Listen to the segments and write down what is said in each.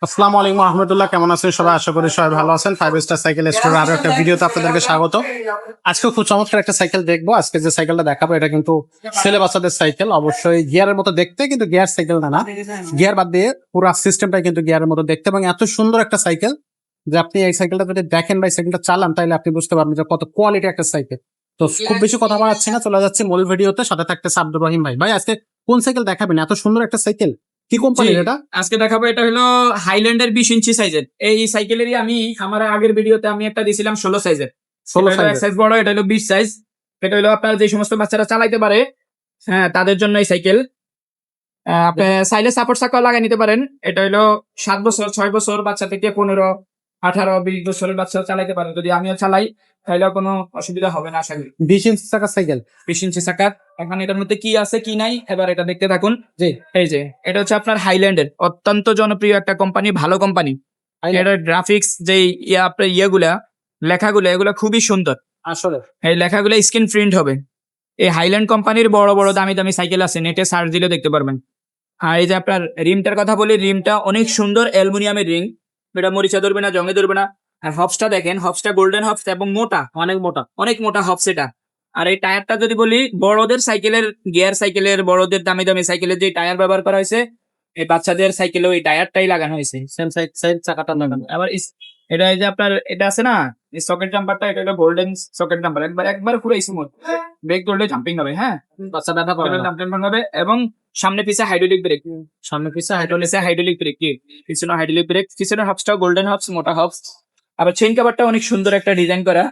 আসসালামু আলাইকুম রহমতুল্লাহ, কেমন আছেন সবাই? আশা করি সবাই ভালো আছেন। 5 স্টার সাইকেল স্টোরের আরো একটা ভিডিওতে আপনাদেরকে স্বাগত। আজকে খুব চমৎকার একটা সাইকেল দেখবো। আজকে যে সাইকেলটা দেখাবো এটা কিন্তু ছেলে বাচ্চাদের সাইকেল, অবশ্যই গিয়ারের মতো দেখতে, কিন্তু গিয়ার সাইকেল না, গিয়ার বাদ দিয়ে পুরো সিস্টেমটা কিন্তু গিয়ারের মতো দেখতে এবং এত সুন্দর একটা সাইকেল যে আপনি এই সাইকেলটা যদি দেখেন বা এই সাইকেলটা চালান তাহলে আপনি বুঝতে পারবেন যে কত কোয়ালিটি একটা সাইকেল। তো খুব বেশি কথা বাড়াচ্ছি না, চলে যাচ্ছে মূল ভিডিওতে। সাথে থাকতেছে আব্দুর রহিম ভাই। ভাই আজকে কোন সাইকেল দেখাবেন? এত সুন্দর একটা সাইকেল, কি কোম্পানির এটা? আজকে দেখাবো, এটা হলো হাইল্যান্ডের 20 ইঞ্চি সাইজের। এই সাইকেলেরই আমি আমার আগের ভিডিওতে আমি একটা দিয়েছিলাম 16 সাইজের। 16 এক সাইজ বড়, এটা হলো 20 সাইজ। এটা হলো আপনার যে সমস্ত বাচ্চারা চালাইতে পারে, হ্যাঁ, তাদের জন্য এই সাইকেল। আপনি চাইলে সাপোর্ট চাকা লাগাই নিতে পারেন। এটা হলো 7 বছর 6 বছর বাচ্চা থেকে 15 18 20 বছরের বাচ্চা চালাইতে পারে। যদি আমিও চালাই তাহলে কোনো অসুবিধা হবে না আশা করি। 20 ইঞ্চি চাকার সাইকেল, 20 ইঞ্চি চাকার। এখন এটার মধ্যে কি আছে কি নাই এবার এটা দেখতে থাকুন। জি। এই যে এটা হচ্ছে আপনার হাইল্যান্ডের অত্যন্ত জনপ্রিয় একটা কোম্পানি, ভালো কোম্পানি। এটার গ্রাফিক্স যে আপনার ইয়েগুলা লেখাগুলো এগুলো খুবই সুন্দর। আসলে এই লেখাগুলো স্ক্রিন প্রিন্ট হবে। এই হাইল্যান্ড কোম্পানির বড় বড় দামি দামি সাইকেল আছে, নেটে সার্চ দিলে দেখতে পারবেন। আর এই যে আপনার রিমটার কথা বলি, রিমটা অনেক সুন্দর অ্যালুমিনিয়ামের রিং, এটা মরিচা ধরবে না, জঙ্গে ধরবে না। আর হবসটা দেখেন, হবসটা গোল্ডেন হবস এবং মোটা, অনেক মোটা হবস এটা। আর এই টায়ারটা যদি বলি, বড়দের সাইকেলের, গিয়ার সাইকেলের, বড়দের দামি দামি সাইকেলের যে টায়ার ব্যবহার করা হয়েছে, এই বাচ্চাদের সাইকেলেও এই টায়ারটাই লাগানো হয়েছে, সেম সাইড চাকাটা লাগানো। আবার এটা এই যে আপনার এটা আছে না, এই সকেট জাম্পারটা, এটা হলো গোল্ডেন সকেট জাম্পার। একবার পুরো স্মুথ, ব্রেক ধরলে জাম্পিং হবে। হ্যাঁ, বাচ্চা ব্যথা পাবে না, জাম্পিং হবে। এবং সামনে পিছে হাইড্রোলিক ব্রেক, হাইড্রোলিক ব্রেক, কি পিছনে হাইড্রোলিক ব্রেক, পিছনের হবসটাও গোল্ডেন হবস, মোটা হবস। আবার চেইন কভারটা অনেক সুন্দর একটা ডিজাইন করা।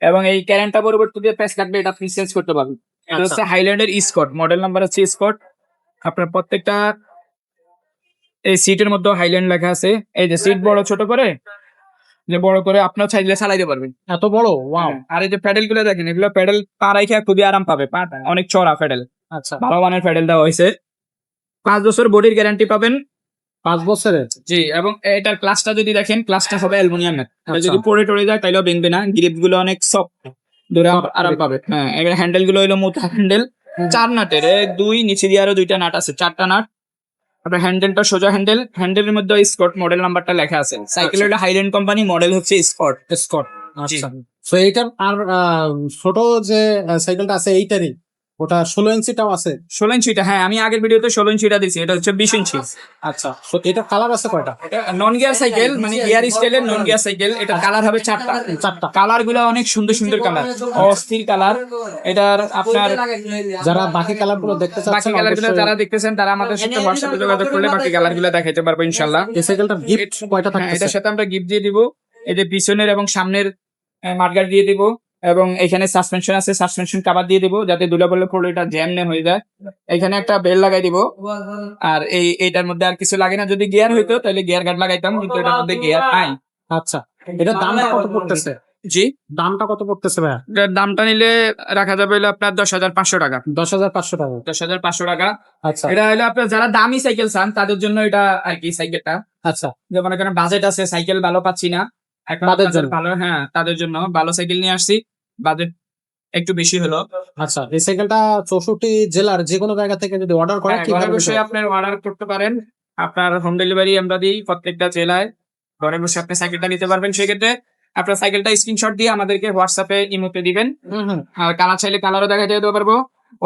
এবং এই ক্যারেন্টটা পরবর্তীতে প্যাচ লাগবে, এটা আপনি চেঞ্জ করতে পারবেন। এটা হচ্ছে হাইল্যান্ডের স্কট, মডেল নাম্বার হচ্ছে স্কট। আপনার প্রত্যেকটা এই সিটের মধ্যে হাইল্যান্ড লেখা আছে। এই যে সিট বড় ছোট করে, যে বড় করে আপনার চাইলে চালাইতে পারবেন, এত বড়, ওয়াও। আর এই যে প্যাডেল গুলো দেখেন, এগুলো প্যাডেল পা রাখা খুবই আরাম পাবে, পা অনেক চড়া প্যাডেল, আচ্ছা, ভালো মানের প্যাডেল দেওয়া হয়েছে। 5 বছর বডির গ্যারান্টি পাবেন। 5 বছরের? জি। এবং এটার ক্লাসটা যদি দেখেন, ক্লাসটা হবে অ্যালুমিনিয়ামের। যদি পড়ে টড়ে যায় তাইলেও ভেঙবে না, গ্রিপ গুলো অনেক সফট, ধরে আরাম পাবে। হ্যাঁ, এবার হ্যান্ডেল গুলো হলো মোটা হ্যান্ডেল, 4 নাটের, 2 নিচে দিয়ে আরো 2টা নাট আছে, 4টা নাট। আপনার হ্যান্ডেলটা সোজা হ্যান্ডেল, হ্যান্ডেলের মধ্যে স্কট মডেল নাম্বারটা লেখা আছে। সাইকেলের হাইল্যান্ড কোম্পানি, মডেল হচ্ছে স্কট। আচ্ছা, তো এইটার আর ছোট যে সাইকেলটা আছে এইটারই, ওটা 16 ইঞ্চিটাও আছে? 16 ইঞ্চিটা, হ্যাঁ, আমি আগের ভিডিওতে 16 ইঞ্চিটা দিছি, এটা হচ্ছে 20 ইঞ্চি। আচ্ছা, তো এটা কালার আছে কয়টা? এটা নন গিয়ার সাইকেল, মানে গিয়ার স্টাইলের নন গিয়ার সাইকেল। এটা কালার হবে 4টা। কালার গুলো অনেক সুন্দর সুন্দর কালার, অস্থির কালার। এটার আপনার যারা বাকি কালার গুলো দেখতে বাকি চাচ্ছেন, কালার গুলো যারা দেখতেছেন তারা আমাদের সাথে হোয়াটসঅ্যাপে যোগাযোগ করলে বাকি কালার গুলো দেখাইতে পারবো ইনশাআল্লাহ। এই সাইকেলটার গিফট কয়টা হ্যাঁ, থাকতেছে? এটার সাথে আমরা গিফট দিয়ে দিব। এই যে পিছনের এবং সামনের মাডগার্ড দিয়ে দিব, এবং এখানে সাসপেনশন আছে, সাসপেনশন কভার দিয়ে দিব যাতে ধুলা পড়লে পড়লে এটা জ্যাম না হয়ে যায়। এখানে একটা বেল লাগাই দিব। আর এইটার মধ্যে আর কিছু লাগে না। যদি গিয়ার হইতো তাহলে গিয়ার গার্ড লাগাইতাম, কিন্তু এটার মধ্যে গিয়ার নাই। আচ্ছা, এটার দামটা কত পড়তেছে? জি, দামটা কত পড়তেছে ভাইয়া? এটার দামটা নিলে রাখা যাবে হলো আপনার 10,500 টাকা। 10,500 টাকা? 10,500 টাকা। আচ্ছা, এটা হলো আপনার যারা দামি সাইকেল চান তাদের জন্য এটা আর কি সাইকেলটা। আচ্ছা, যেমন এখানে বাজেট আছে, সাইকেল ভালো পাচ্ছি না এখন, তাদের তাদের জন্য। ভালো, হ্যাঁ, তাদের জন্য ভালো সাইকেল নিয়ে আসছি, বাজেট একটু বেশি হলো। আচ্ছা, এই সাইকেলটা 64 জেলার যে কোনো জায়গা থেকে যদি অর্ডার করেন হ্যাঁ, কিভাবে ঘরে বসে দিতে হবে? আপনার অর্ডার করতে পারেন। আপনার হোম ডেলিভারি আমরা দিই প্রত্যেকটা জেলায়। ঘরে বসে আপনি সাইকেলটা নিতে পারবেন। সেক্ষেত্রে আপনার সাইকেলটা স্ক্রিনশট দিয়ে আমাদেরকে হোয়াটসঅ্যাপে ইমোতে দিবেন। আর কালার চাইলে কালারও দেখা দিতে পারবো।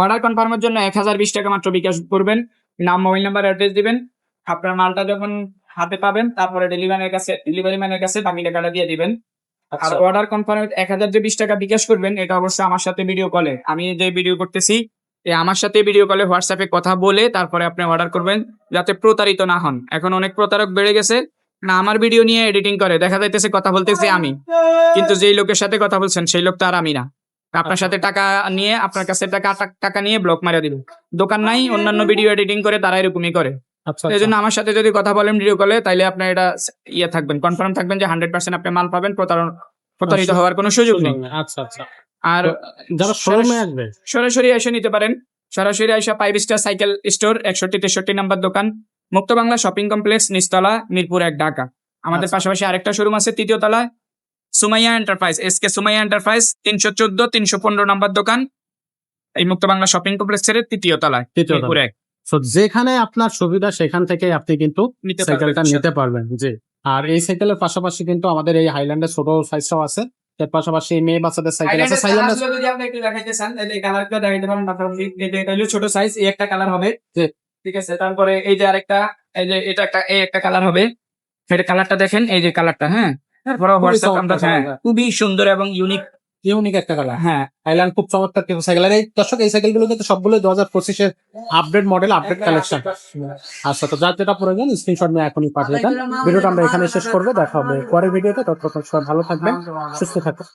অর্ডার কনফার্মের জন্য 1020 টাকা মাত্র বিকাশ করবেন। নাম, মোবাইল নাম্বার, অ্যাড্রেস দিবেন। আপনার মালটা যখন হাতে পাবেন তারপরে ডেলিভারি ম্যানের কাছে বাকি টাকাটা দিয়ে দিবেন। আর আচ্ছা, অর্ডার কনফার্ম 1020 টাকা বিকাশ করবেন। এটা অবশ্যই আমার সাথে ভিডিও কলে, আমি যে ভিডিও করতেছি আমার সাথে ভিডিও কলে হোয়াটসঅ্যাপে কথা বলে তারপরে আপনি অর্ডার করবেন, যাতে প্রতারিত না হন। এখন অনেক প্রতারক বেড়ে গেছে না, আমার ভিডিও নিয়ে এডিটিং করে, দেখা যাইতেছে কথা বলতেছি আমি, কিন্তু যেই লোকের সাথে কথা বলছেন সেই লোক তো আর আমি না। আপনার সাথে টাকা নিয়ে, আপনার কাছে টাকা নিয়ে ব্লক মারা দিল। দোকান নাই, অন্যান্য ভিডিও এডিটিং করে তারা এরকমই করে। আচ্ছা, এই জন্য আমার সাথে যদি কথা বলেন ভিডিও কলে, তাইলে আপনার এটা থাকবেন, কনফার্ম থাকবেন যে 100% আপনি মাল পাবেন, প্রতারিত হওয়ার কোনো সুযোগ নেই। আচ্ছা, আচ্ছা। আর যারা শোরুমে আসবে সরাসরি এসে নিতে পারেন। সরাসরি আইসা 5 স্টার সাইকেল স্টোর, 61-63 নাম্বার দোকান, মুক্ত বাংলা শপিং কমপ্লেক্স, নিচতলা, মিরপুর 1, ঢাকা। আমাদের পাশাপাশি আরেকটা শোরুম আছে 3য় তলায়, Sumaiya enterprise, SK Sumaiya enterprise, 314-315 number দোকান, এই মুক্ত বাংলা শপিং কমপ্লেক্সের 3য় তলায়, মিরপুর 1। তো যেখানে আপনার সুবিধা সেখান থেকে আপনি কিন্তু নিতে সাইকেলটা পারবেন। নিতে পারবেন। জি। আর এই সাইকেলের পাশাপাশি কিন্তু আমাদের এই হাইল্যান্ডের ছোট সাইজটাও আছে। এর পাশাপাশি মেয়ে বাচ্চাদের সাইকেল আছে। হাইল্যান্ডের হাইল্যান্ডের কালারগুলো যদি আপনি একটু দেখাইতে চান তাহলে এই কালারগুলো দেখাইতে পারেন। মোটামুটি এই যে এটা হলো ছোট সাইজ, এই একটা কালার হবে। জি। ঠিক আছে, তারপরে এই যে আরেকটা, এই যে এটা একটা, এই একটা কালার হবে। এটা কালারটা দেখেন, এই যে কালারটা, হ্যাঁ। তারপরে খুবই হোয়াটসঅ্যাপ চমৎকার আমরা, হ্যাঁ, কালার। খুবই সুন্দর এবং ইউনিক। ইউনিক একটা কালার। হ্যাঁ, হাইল্যান্ড খুব চমৎকার কিছু সাইকেল। আর এই দর্শক এই সাইকেলগুলো কিন্তু সবগুলো 2025-এর আপডেট মডেল, আপডেট কালেকশন। আচ্ছা, তো যার যেটা প্রয়োজন স্ক্রিনশট নিয়ে এখনই পাঠিয়ে দেন। ভিডিওটা আমরা এখানে শেষ করবো, দেখা হবে পরের ভিডিওতে। ততক্ষণ সবাই ভালো থাকবেন, সুস্থ থাকবেন।